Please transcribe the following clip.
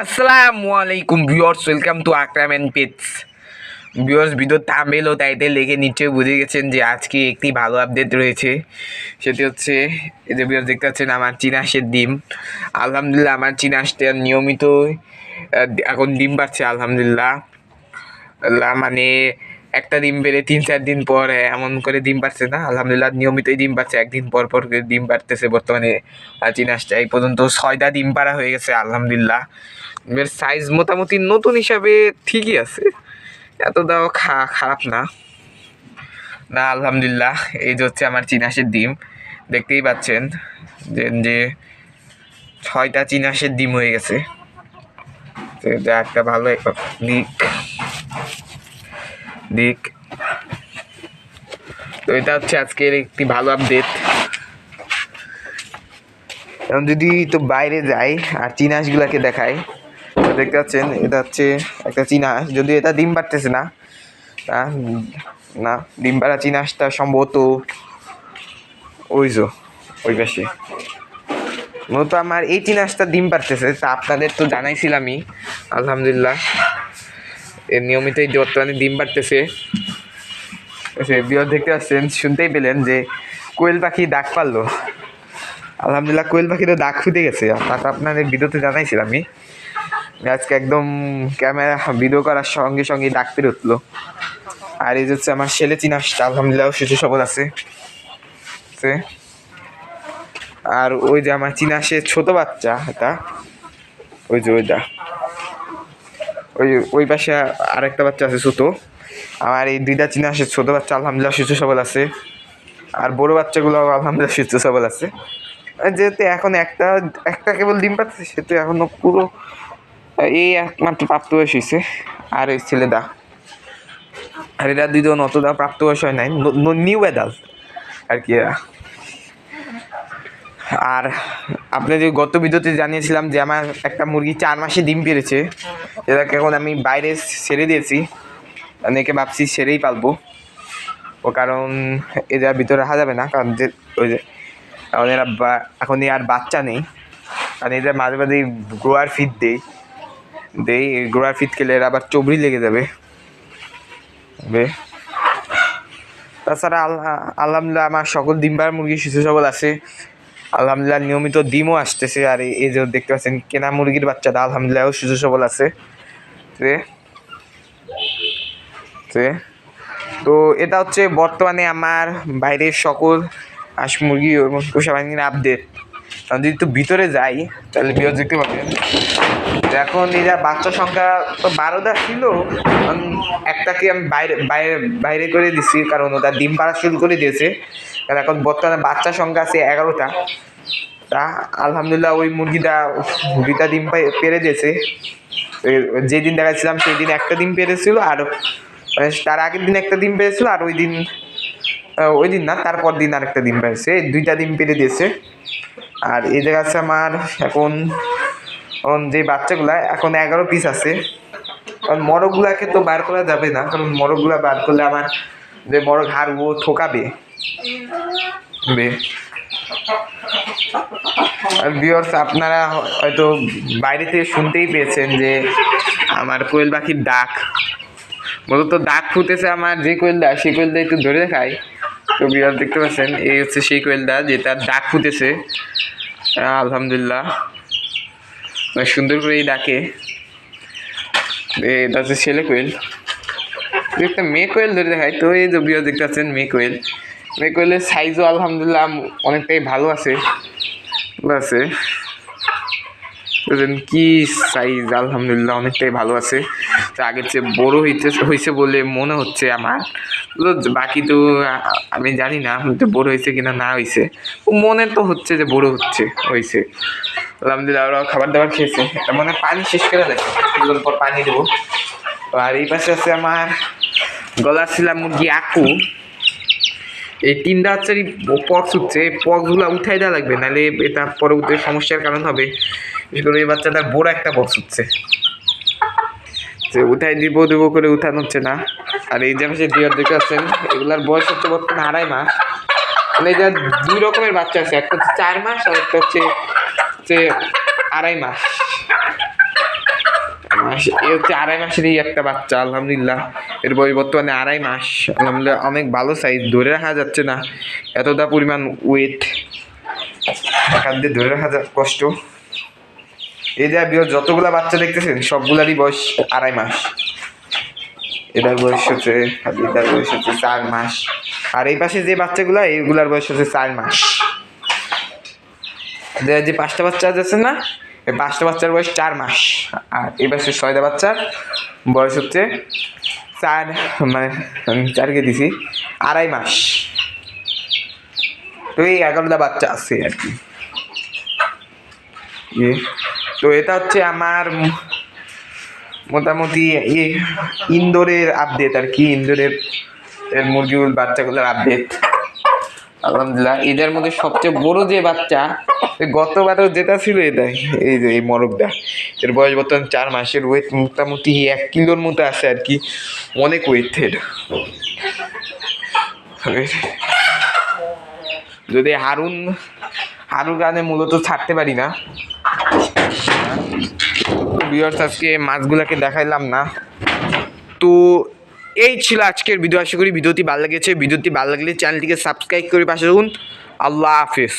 আসসালামু আলাইকুম viewers, welcome to Akram and pets. Viewers, video thumbnail ও টাইটেল লিখে নিশ্চয়ই বুঝে গেছেন যে আজকে একটি ভালো আপডেট রয়েছে। সেটি হচ্ছে এই যে ভিউয়ার্স দেখতে পাচ্ছেন আমার চীনা হাঁসের ডিম। আলহামদুলিল্লাহ আমার চীনা হাঁসটা নিয়মিত এখন ডিম পাচ্ছে আলহামদুলিল্লাহ। মানে একটা ডিম পেড়ে 3-4 দিন পর এমন করে ডিম পাচ্ছে না, আলহামদুলিল্লাহ নিয়মিতই ডিম পাচ্ছে, একদিন পর পর করে ডিম পারতেছে। বর্তমানে চীনা হাঁসটা এই পর্যন্ত 6টা ডিম পাড়া হয়ে গেছে আলহামদুলিল্লাহ। এর সাইজ মোটামুটি নতুন হিসাবে ঠিকই আছে, এতটাও খারাপ না না আলহামদুলিল্লাহ। এই যে হচ্ছে আমার চীনা হাঁসের ডিম, দেখতেই পাচ্ছেন যে 6টা চীনা হাঁসের ডিম হয়ে গেছে। তো এটা একটা ভালো দিক। তো এটা হচ্ছে আজকের একটি ভালো আপডেট। এখন যদি তো বাইরে যাই আর চীনা হাঁসগুলাকে দেখাই, দেখতে পাচ্ছেন এটা হচ্ছে একটা চীনা হাঁস, যদিও এটা ডিম পারতেছে না। না, ডিম পাড়া চীনা হাঁসটা সম্ভবত ওই পাশে। মূলত আমার এই চীনা হাঁসটা ডিম পারতেছে, তা আপনাদের তো জানাইছিলামই আলহামদুলিল্লাহ। এর নিয়মিতই বর্তমানে ডিম পারতেছে। বিয়র দেখতে পাচ্ছেন, শুনতেই পেলেন যে কোয়েল পাখি ডাক পারলো আলহামদুলিল্লাহ। কোয়েল পাখিরও ডাক ফুটে গেছে, তারপর আপনাদের ভিডিওতে জানাইছিলামই। আজকে একদম ক্যামেরা ভিডিও করার সঙ্গে সঙ্গে ডাক পেরে উঠলো। আর এই হচ্ছে আমার ছেলে চীনা হাঁসটা আলহামদুলিল্লাহ সুস্থ সবল আছে। আর ওই যে আমার চীনা হাঁসের ছোট বাচ্চা, এটা ওই যে ওই পাশে আরেকটা বাচ্চা আছে ছোট। আমার এই 2টা চীনা হাঁসের ছোট বাচ্চা আলহামদুলিল্লাহ সুস্থ সবল আছে, আর বড় বাচ্চাগুলো আলহামদুলিল্লাহ সুস্থ সবল আছে। যেহেতু এখন একটা কেবল ডিম পাচ্ছে, সেহেতু এখনো পুরো এই একমাত্র প্রাপ্তবয়স হয়েছে। আর এই ছেলেটা আর এরা দুজন অতটা প্রাপ্তবয়স হয় নাই, নিউ অ্যাডাল্ট আর কি এরা। আর আপনাদের গত ভিডিওতে জানিয়েছিলাম যে আমার একটা মুরগি 4 মাসে ডিম পেড়েছে, এটাকে এখন আমি বাইরে ছেড়ে দিয়েছি। অনেকে ভাবছি ছেড়েই পালবো, ও কারণ এরা ভিতরে রাখা যাবে না, কারণ যে ওই যে কারণ এরা এখন আর বাচ্চা নেই। কারণ এদের মাঝে মাঝে গ্রোয়ার ফিড দেই গ্রোয়ার ফিড খেলে এরা আবার চবড়ি লেগে যাবে। তাছাড়া আলহামদুলিল্লাহ আমার সকল ডিম পাড়া মুরগি সুস্থ সবল আছে আলহামদুলিল্লাহ, নিয়মিত ডিমও আসতেছে। আর এই যে দেখতে পাচ্ছেন কেনা মুরগির বাচ্চাটা আলহামদুলিল্লাহ সুস্থ সবল আছে। তো এটা হচ্ছে বর্তমানে আমার বাইরের সকল হাঁস মুরগি এবং পোষা প্রাণীর আপডেট। যদি একটু ভিতরে যাই তাহলে বিরোধ দেখতে পাবেন। এখন এরা বাচ্চা সংখ্যা তো 12টা ছিল, একটাকে আমি বাইরে করে দিচ্ছি, কারণ ওটা ডিম পাড়া শুরু করে দিয়েছে। কারণ এখন বর্তমানে বাচ্চা সংখ্যা আছে 11টা। তা আলহামদুলিল্লাহ ওই মুরগিটা 2টা ডিম পেড়ে দিয়েছে। যেদিন দেখাচ্ছিলাম সেই দিন একটা ডিম পেড়েছিল, আর তার আগের দিন একটা ডিম পেড়েছিল, আর ওই দিন না তারপর দিন আরেকটা ডিম পেড়েছে, 2টা ডিম পেড়ে দিয়েছে। আর এই জায়গা আছে আমার এখন যে বাচ্চাগুলা এখন 11 পিস আছে। কারণ মরগুলাকে তো বার করা যাবে না, কারণ মরগুলা বার করলে আমার যে মরগ হাড় ও ঠোকাবে। আর ভিউয়ার্স, আপনারা হয়তো বাইরে থেকে শুনতেই পেয়েছেন যে আমার কোয়েল পাখির ডাক, মূলত ডাক ফুটেছে আমার যে কোয়েলটা, সেই কোয়েলটা একটু ধরে দেখাই। তো ভিউয়ার্স দেখতে পাচ্ছেন এই হচ্ছে সেই কোয়েলটা যেটার ডাক ফুটেছে আলহামদুলিল্লাহ, সুন্দর করে এই ডাকে। এটা হচ্ছে ছেলে কোয়েল, একটা মেয়ে কোয়েল ধরে দেখায়। তো এই যে ভিউয়ার্স দেখতে পাচ্ছেন মেয়ে কোয়েলের সাইজও আলহামদুলিল্লাহ অনেকটাই ভালো আছে। কি সাইজ আলহামদুলিল্লাহ অনেকটাই ভালো আছে, আগের চেয়ে বড় হয়েছে বলে মনে হচ্ছে আমার। বাকি তো আমি জানি না বড় হয়েছে কিনা না হয়েছে, মনে তো হচ্ছে যে বড় হয়েছে আলহামদুলিল্লাহ। ওরাও খাবার দাবার খেয়েছে, মানে পানি শেষ করে দেয়, কিছুক্ষণ পর পানি দেবো। আর এই পাশে আছে আমার গলা ছিলাম মুরগি আকু। এই 3টা বাচ্চারই পক্স হচ্ছে, এই পক্সগুলো উঠাই দেওয়া লাগবে, নাহলে এটা পরবর্তী সমস্যার কারণ হবে। বিশেষ করে এই বাচ্চাটার বড় একটা পক্স হচ্ছে, উঠাই দেবো করে উঠানো হচ্ছে না। আর এই যে পাশে ডিয়ার দেখতে পাচ্ছেন, এগুলার বয়স হচ্ছে বর্তমানে 2.5 মাস। মানে এটা 2 রকমের বাচ্চা আছে, একটা হচ্ছে 4 মাস আর একটা হচ্ছে 2.5 মাস। মাস। এই হচ্ছে 2.5 মাসেরই একটা বাচ্চা, আলহামদুলিল্লাহ। এর বয়স বর্তমানে 2.5 মাস, আলহামদুলিল্লাহ অনেক ভালো সাইজ, ধরে রাখা যাচ্ছে না এতটা পরিমাণ ওয়েট, হাত দিয়ে ধরে রাখা কষ্ট। এই যে যতগুলা বাচ্চা দেখতেছেন সবগুলারই বয়স 2.5 মাস। এটার বয়স হচ্ছে, এটার বয়স হচ্ছে 4 মাস, আর এই পাশে যে বাচ্চাগুলা এইগুলার বয়স হচ্ছে 4 মাস। যে 5টা বাচ্চা আছে না, এই 5টা বাচ্চার বয়স 4 মাস, আর এই পাশে 6টা বাচ্চার বয়স হচ্ছে 4, মানে 4কে দিছি 2.5 মাস। তো এই 11টা বাচ্চা আছে আর কি। তো এটা হচ্ছে আমার মোটামুটি ইন্দোরের আপডেট আর কি, ইন্দোরের মুরগিগুলোর বাচ্চাগুলোর আপডেট। আলহামদুলিল্লাহ এদের মধ্যে সবচেয়ে বড় যে বাচ্চা, গতবারও যেটা ছিল এটাই, এই যে এই মরগটা, এর বয়স বর্তমানে 4 মাসের, ওয়েট মোটামুটি 1 কিলোর মতো আছে আর কি, অনেক ওয়েট এর। যদি হারুন গানে মূলত ছাড়তে পারি না। ভিউয়ার্স আজকে মাছগুলাকে দেখাইলাম না। তো এই ছিল আজকের ভিডিও। আশা করি ভিডিওটি ভালো লেগেছে। ভিডিওটি ভালো লাগলে চ্যানেলটিকে সাবস্ক্রাইব করে পাশে থাকুন। আল্লাহ হাফেজ।